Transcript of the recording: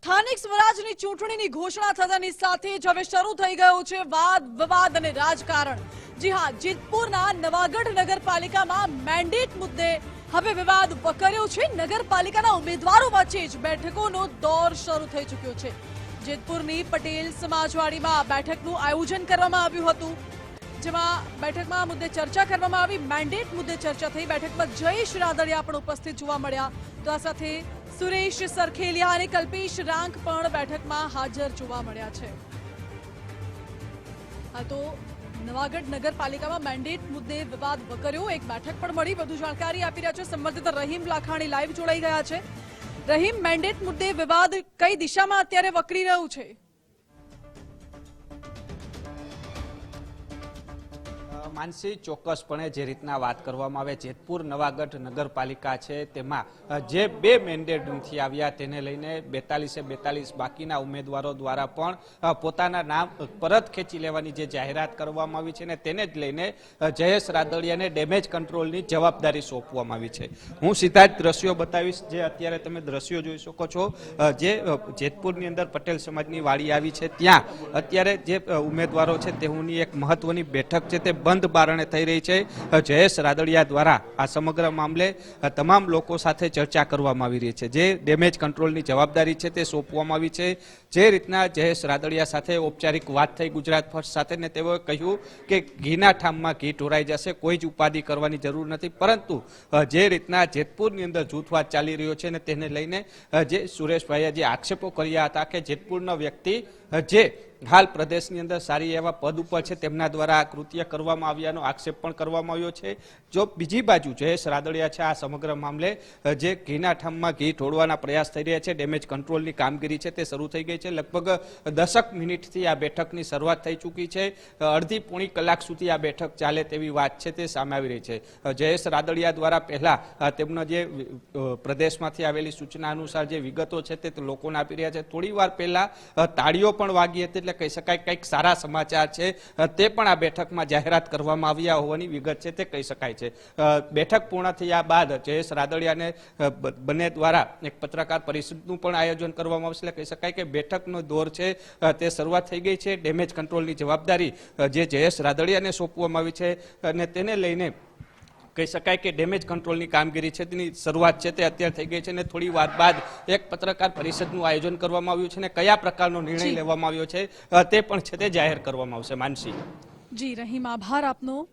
સ્થાનિક સ્વરાજની ચૂંટણીની ઘોષણા થતાની સાથે જ હવે શરૂ થઈ ગયો છે વાદ વિવાદ અને રાજકારણ। જી હા, જેતપુરના નવાગઢ નગરપાલિકામાં મેન્ડેટ મુદ્દે હવે વિવાદ વકર્યો છે। નગરપાલિકાના ઉમેદવારો વચ્ચે જ બેઠકોનો દોર શરૂ થઈ ચૂક્યો છે। જેતપુરની પટેલ સમાજવાડીમાં બેઠકનું આયોજન કરવામાં આવ્યું હતું, જેમાં બેઠકમાં મુદ્દે ચર્ચા કરવામાં આવી। મેન્ડેટ મુદ્દે ચર્ચા થઈ। બેઠકમાં જયેશ રાદડિયા પણ ઉપસ્થિત જોવા મળ્યા, તો આ સાથે સુરેશ સરખેલિયા અને કલ્પેશ રાંક પણ બેઠકમાં હાજર જોવા મળ્યા છે। આ તો નવાગઢ નગરપાલિકામાં મેન્ડેટ મુદ્દે વિવાદ વકર્યો, એક બેઠક પણ મળી। વધુ જાણકારી આપી રહ્યા છે સંવાદદાતા રહીમ લાખાણી લાઈવ જોડાઈ ગયા છે। રહીમ, મેન્ડેટ મુદ્દે વિવાદ કઈ દિશામાં અત્યારે વકરી રહ્યું છે? માનસી, ચોક્કસપણે જે રીતના વાત કરવામાં આવે, જેતપુર નવાગઢ નગરપાલિકા છે તેમાં જે બે મેન્ડેટ નથી આવ્યા તેને લઈને 42 બાકીના ઉમેદવારો દ્વારા પણ પોતાના નામ પરત ખેંચી લેવાની જે જાહેરાત કરવામાં આવી છે ને તેને જ લઈને જયેશ રાદડિયાને ડેમેજ કંટ્રોલની જવાબદારી સોંપવામાં આવી છે। હું સીધા જ દ્રશ્યો બતાવીશ, જે અત્યારે તમે દ્રશ્યો જોઈ શકો છો। જે જેતપુરની અંદર પટેલ સમાજની વાડી આવી છે, ત્યાં અત્યારે જે ઉમેદવારો છે તેઓની એક મહત્વની બેઠક છે તે બંધ બારણે થઈ રહી છે। જયેશ રાદડિયા દ્વારા આ સમગ્ર મામલે તમામ લોકો સાથે ચર્ચા કરવામાં આવી રહી છે। જે ડેમેજ કંટ્રોલની જવાબદારી છે તે સોંપવામાં આવી છે। જે રીતના જયેશ રાદડિયા સાથે ઔપચારિક વાત થઈ ગુજરાત ફર્સ્ટ સાથે, ને તેઓએ કહ્યું કે ઘીના ઠામમાં ઘી ઢોરાઈ જશે, કોઈ જ ઉપાધિ કરવાની જરૂર નથી। પરંતુ જે રીતના જેતપુરની અંદર જૂથવાદ ચાલી રહ્યો છે ને તેને લઈને જે સુરેશભાઈએ જે આક્ષેપો કર્યા હતા કે જેતપુરના વ્યક્તિ જે હાલ પ્રદેશની અંદર સારી એવા પદ ઉપર છે તેમના દ્વારા આ કૃત્ય કરવામાં આવ્યાનો આક્ષેપ પણ કરવામાં આવ્યો છે। જો બીજી બાજુ જયેશ રાદડિયા છે આ સમગ્ર મામલે જે ઘીના ઠામમાં ઘી ઢોળવાના પ્રયાસ થઈ રહ્યા છે, ડેમેજ કંટ્રોલની કામગીરી છે તે શરૂ થઈ ગઈ છે। લગભગ 10 મિનિટથી આ બેઠકની શરૂઆત થઈ ચૂકી છે। અડધી પોણી કલાક સુધી આ બેઠક ચાલે તેવી વાત છે તે સામે આવી રહી છે। જયેશ રાદડિયા દ્વારા પહેલા તેમનો જે પ્રદેશમાંથી આવેલી સૂચના અનુસાર જે વિગતો છે તે લોકોને આપી રહ્યા છે। થોડી વાર પહેલા તાળીઓ પણ વાગી હતી, એટલે કહી શકાય કંઈક સારા સમાચાર છે તે પણ આ બેઠકમાં જાહેરાત કરવામાં આવ્યા હોવાની વિગત છે તે કહી શકાય છે। બેઠક પૂર્ણ થયા બાદ જયેશ રાદડિયાને બંને દ્વારા એક પત્રકાર પરિષદનું પણ આયોજન કરવામાં આવશે। એટલે કહી શકાય કે બેઠકનો દોર છે તે શરૂઆત થઈ ગઈ છે। ડેમેજ કંટ્રોલની જવાબદારી જે જયેશ રાદડિયાને સોંપવામાં આવી છે અને તેને લઈને કહી શકાય કે ડેમેજ કંટ્રોલની કામગીરી છે તેની શરૂઆત છે તે અત્યારે થઈ ગઈ છે અને થોડી વાર બાદ એક પત્રકાર પરિષદનું આયોજન કરવામાં આવ્યું છે અને કયા પ્રકારનો નિર્ણય લેવામાં આવ્યો છે તે પણ છે તે જાહેર કરવામાં આવશે। માનસી જી રહીમ, આભાર આપનો।